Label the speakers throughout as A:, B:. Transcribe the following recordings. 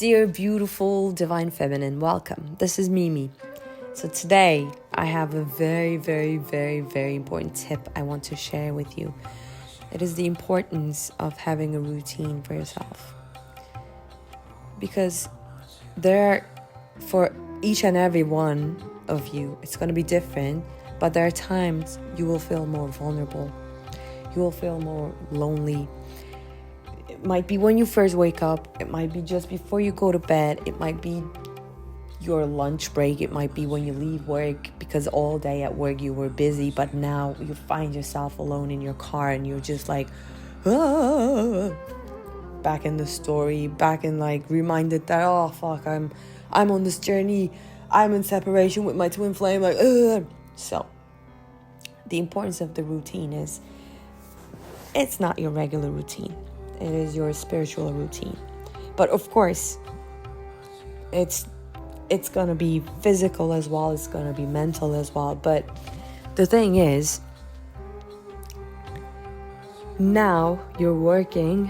A: Dear beautiful divine feminine, welcome. This is Mimi. So today I have a very, very, very, very important tip I want to share with you. It is the importance of having a routine for yourself. Because for each and every one of you, it's going to be different, but there are times you will feel more vulnerable. You will feel more lonely. It might be when you first wake up. It might be just before you go to bed. It might be your lunch break. It might be when you leave work because all day at work you were busy, but now you find yourself alone in your car and you're just like, back in the story, back in reminded that, oh fuck, I'm on this journey. I'm in separation with my twin flame. So the importance of the routine is it's not your regular routine. It is your spiritual routine. But of course, it's going to be physical as well. It's going to be mental as well. But the thing is, now you're working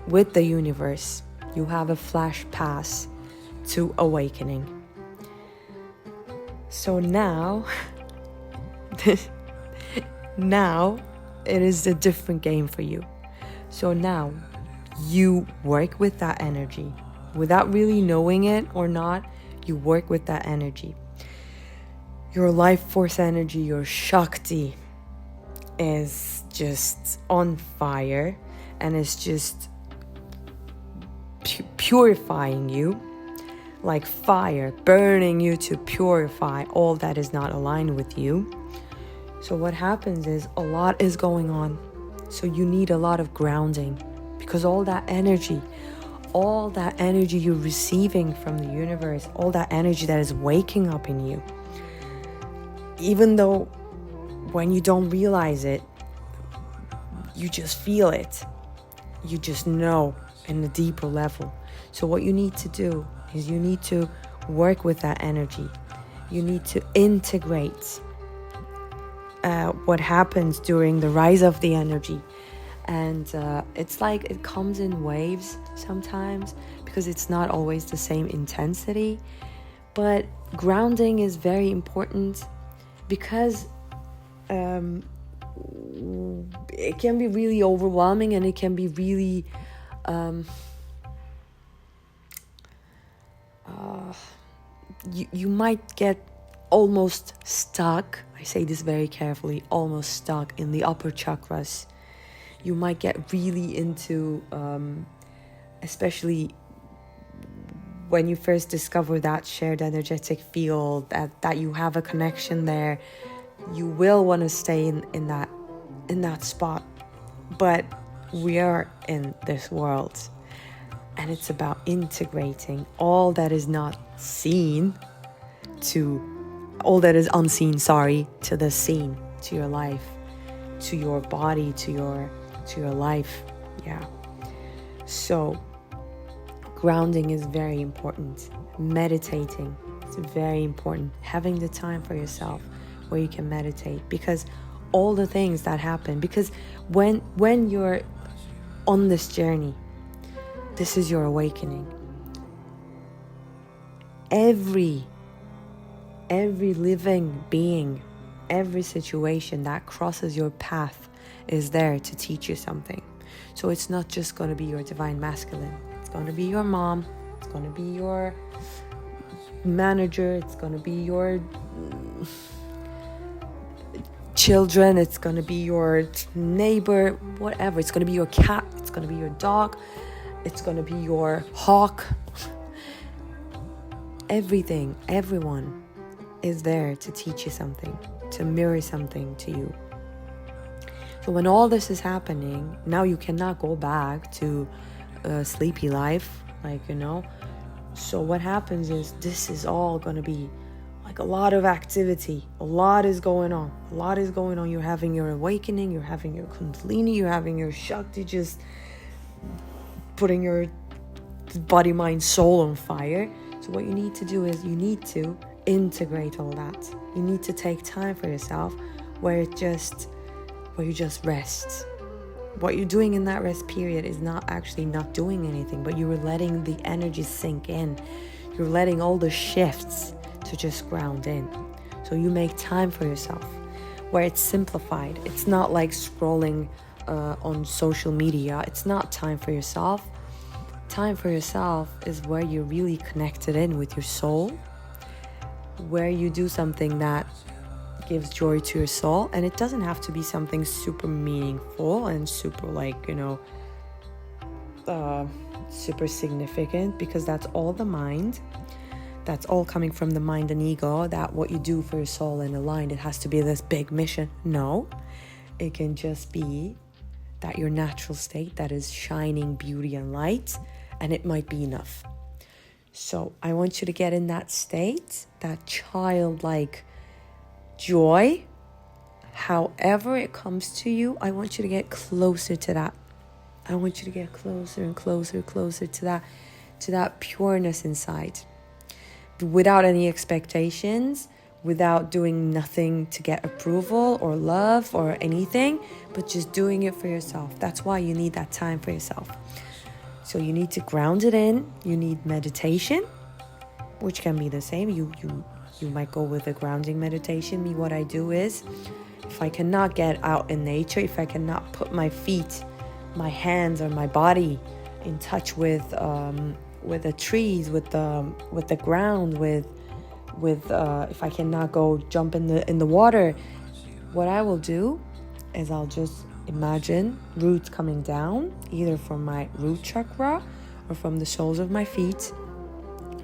A: with the universe. You have a flash pass to awakening. So now it is a different game for you. So now you work with that energy without really knowing it or not. You work with that energy. Your life force energy, your Shakti is just on fire and it's just purifying you like fire, burning you to purify all that is not aligned with you. So what happens is a lot is going on. So you need a lot of grounding because all that energy you're receiving from the universe, all that energy that is waking up in you, even though when you don't realize it, you just feel it. You just know in a deeper level. So what you need to do is you need to work with that energy. You need to integrate what happens during the rise of the energy. And it's like it comes in waves sometimes because it's not always the same intensity. But grounding is very important because it can be really overwhelming and it can be really you might get almost stuck. I say this very carefully, almost stuck in the upper chakras. You might get really into, especially when you first discover that shared energetic field, that you have a connection there. You will want to stay in that spot. But we are in this world, and it's about integrating all that is not seen all that is unseen, to the scene, to your life, to your body, to your life. Yeah. So grounding is very important. Meditating is very important. Having the time for yourself where you can meditate, because all the things that happen, because when you're on this journey, this is your awakening. Every living being, every situation that crosses your path is there to teach you something. So it's not just going to be your divine masculine. It's going to be your mom. It's going to be your manager. It's going to be your children. It's going to be your neighbor, whatever. It's going to be your cat. It's going to be your dog. It's going to be your hawk. Everything, everyone is there to teach you something, to mirror something to you. So when all this is happening, now you cannot go back to a sleepy life, So what happens is this is all going to be like a lot of activity. A lot is going on. You're having your awakening. You're having your kundalini. You're having your Shakti, just putting your body, mind, soul on fire. So what you need to do is you need to integrate all that. You need to take time for yourself where you just rest. What you're doing in that rest period is not actually not doing anything, but you're letting the energy sink in. You're letting all the shifts to just ground in. So you make time for yourself, where it's simplified. It's not like scrolling on social media. It's not time for yourself. Time for yourself is where you're really connected in with your soul, where you do something that gives joy to your soul. And it doesn't have to be something super meaningful and super super significant, because that's all the mind. That's all coming from the mind and ego, that what you do for your soul and aligned, it has to be this big mission. No, it can just be that your natural state that is shining beauty and light, and it might be enough. So I want you to get in that state, that childlike joy. However it comes to you, I want you to get closer to that. I want you to get closer and closer to that pureness inside, without any expectations, without doing nothing to get approval or love or anything, but just doing it for yourself. That's why you need that time for yourself. So you need to ground it in. You need meditation, which can be the same. You might go with a grounding meditation. Me, what I do is, if I cannot get out in nature, if I cannot put my feet, my hands, or my body in touch with the trees, with the ground, with if I cannot go jump in the water, what I will do is I'll just imagine roots coming down, either from my root chakra or from the soles of my feet,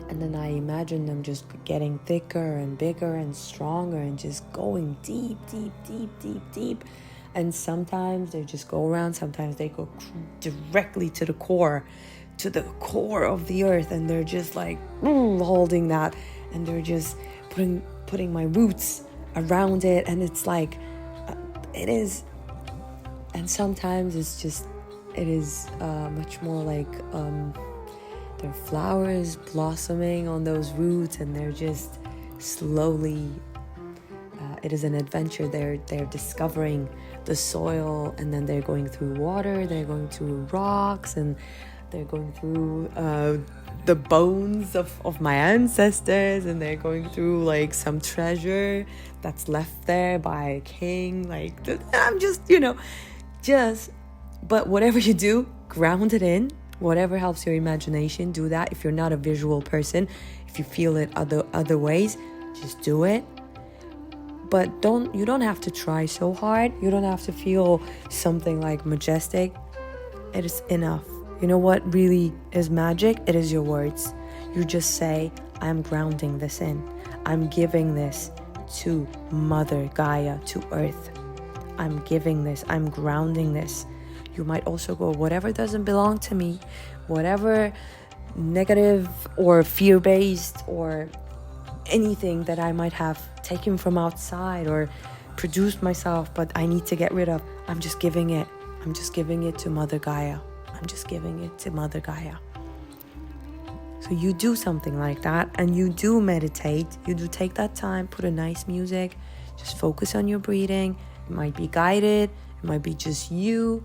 A: and then I imagine them just getting thicker and bigger and stronger and just going deep. And sometimes they just go around, sometimes they go directly to the core of the earth, and they're just like holding that, and they're just putting my roots around it, and it's like it is. And sometimes it is much more like there are flowers blossoming on those roots, and they're just slowly it is an adventure. They're discovering the soil, and then they're going through water, they're going through rocks, and they're going through the bones of my ancestors, and they're going through like some treasure that's left there by a king. Like, I'm but whatever you do, ground it in. Whatever helps your imagination, do that. If you're not a visual person, if you feel it other ways, just do it. But you don't have to try so hard. You don't have to feel something like majestic. It is enough. You know what really is magic? It is your words. You just say, I'm grounding this in. I'm giving this to Mother Gaia, to Earth. I'm giving this. I'm grounding this. You might also go, whatever doesn't belong to me, whatever negative or fear-based or anything that I might have taken from outside or produced myself, but I need to get rid of, I'm just giving it. I'm just giving it to Mother Gaia. I'm just giving it to Mother Gaia. So you do something like that, and you do meditate. You do take that time, put a nice music, just focus on your breathing. It might be guided, it might be just you.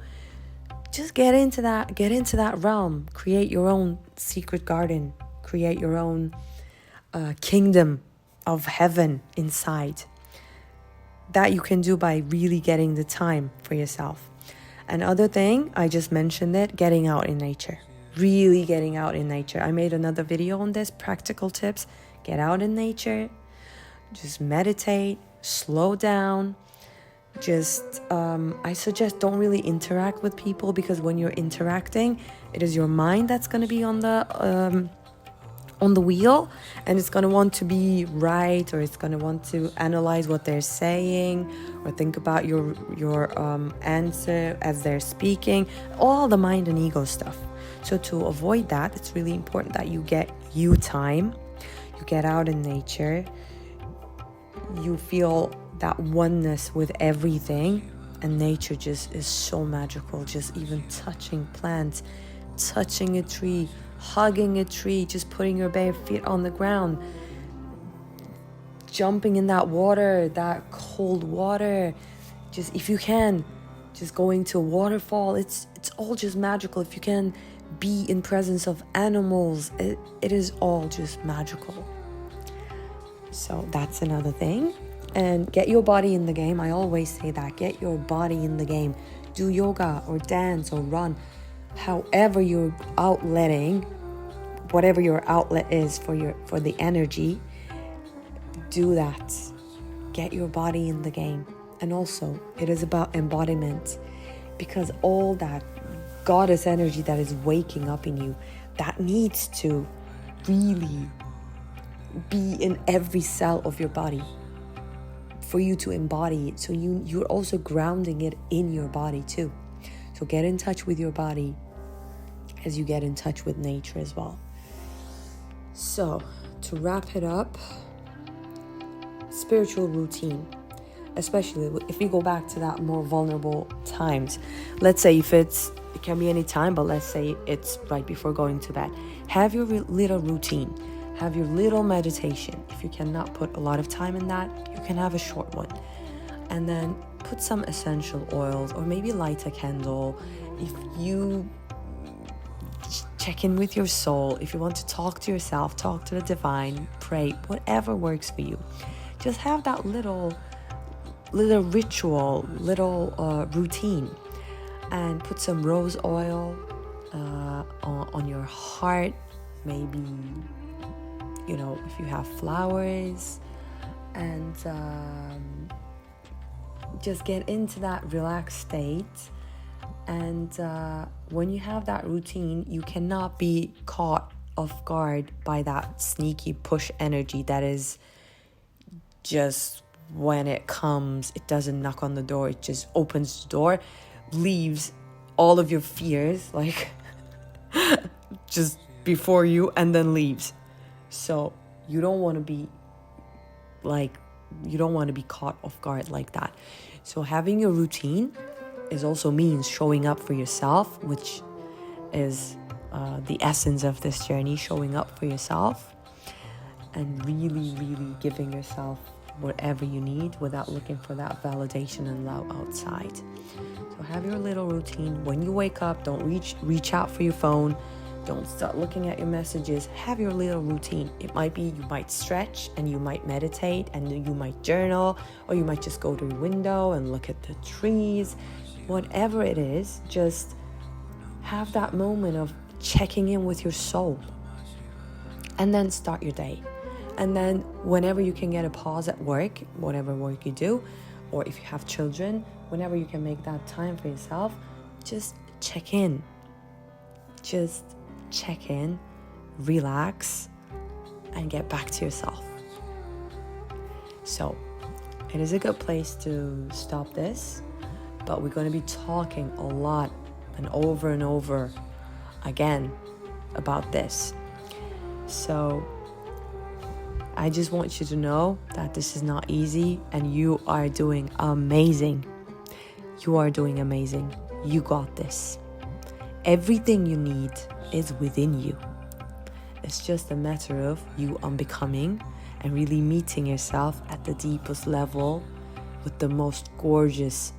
A: Just get into that realm. Create your own secret garden. Create your own kingdom of heaven inside. That you can do by really getting the time for yourself. Another thing, I just mentioned it, getting out in nature. Really getting out in nature. I made another video on this, practical tips. Get out in nature. Just meditate. Slow down. Just, I suggest don't really interact with people, because when you're interacting, it is your mind that's going to be on the wheel, and it's going to want to be right, or it's going to want to analyze what they're saying, or think about your answer as they're speaking, all the mind and ego stuff. So to avoid that, it's really important that you get you time, you get out in nature, you feel that oneness with everything, and nature just is so magical. Just even touching plants, touching a tree, hugging a tree, just putting your bare feet on the ground, jumping in that water, that cold water. Just, if you can, just going to a waterfall. It's all just magical. If you can be in presence of animals, it is all just magical. So that's another thing. And get your body in the game. I always say that. Get your body in the game. Do yoga or dance or run. However you're outletting, whatever your outlet is for the energy, do that. Get your body in the game. And also, it is about embodiment, because all that goddess energy that is waking up in you, that needs to really be in every cell of your body for you to embody it. So you're also grounding it in your body too. So get in touch with your body as you get in touch with nature as well. So to wrap it up, spiritual routine, especially if you go back to that more vulnerable times. Let's say it can be any time, but let's say it's right before going to bed. Have your little routine. Have your little meditation. If you cannot put a lot of time in that, you can have a short one. And then put some essential oils, or maybe light a candle. If you check in with your soul, if you want to talk to yourself, talk to the divine, pray, whatever works for you. Just have that little ritual, routine, and put some rose oil on your heart. Maybe, if you have flowers, and just get into that relaxed state. And when you have that routine, you cannot be caught off guard by that sneaky push energy that is just, when it comes, it doesn't knock on the door, it just opens the door, leaves all of your fears just before you, and then leaves. So you don't want to be caught off guard like that. So having a routine also means showing up for yourself, which is the essence of this journey, showing up for yourself and really, really giving yourself whatever you need without looking for that validation and love outside. So have your little routine. When you wake up, don't reach out for your phone. Don't start looking at your messages. Have your little routine. It might be you might stretch, and you might meditate, and you might journal, or you might just go to the window and look at the trees. Whatever it is, just have that moment of checking in with your soul, and then start your day. And then whenever you can get a pause at work, whatever work you do, or if you have children, whenever you can make that time for yourself, just check in. Just check in, relax, and get back to yourself. So it is a good place to stop this, but we're going to be talking a lot and over again about this. So I just want you to know that this is not easy, and you are doing amazing. You are doing amazing. You got this. Everything you need is within you. It's just a matter of you unbecoming and really meeting yourself at the deepest level with the most gorgeous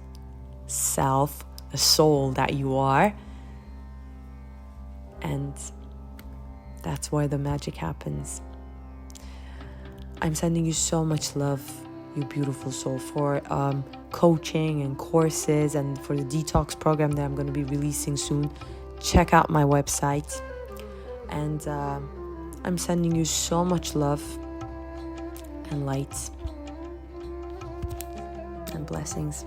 A: self, the soul that you are. And that's where the magic happens. I'm sending you so much love, you beautiful soul, for coaching and courses, and for the detox program that I'm going to be releasing soon. Check out my website. And I'm sending you so much love and light and blessings.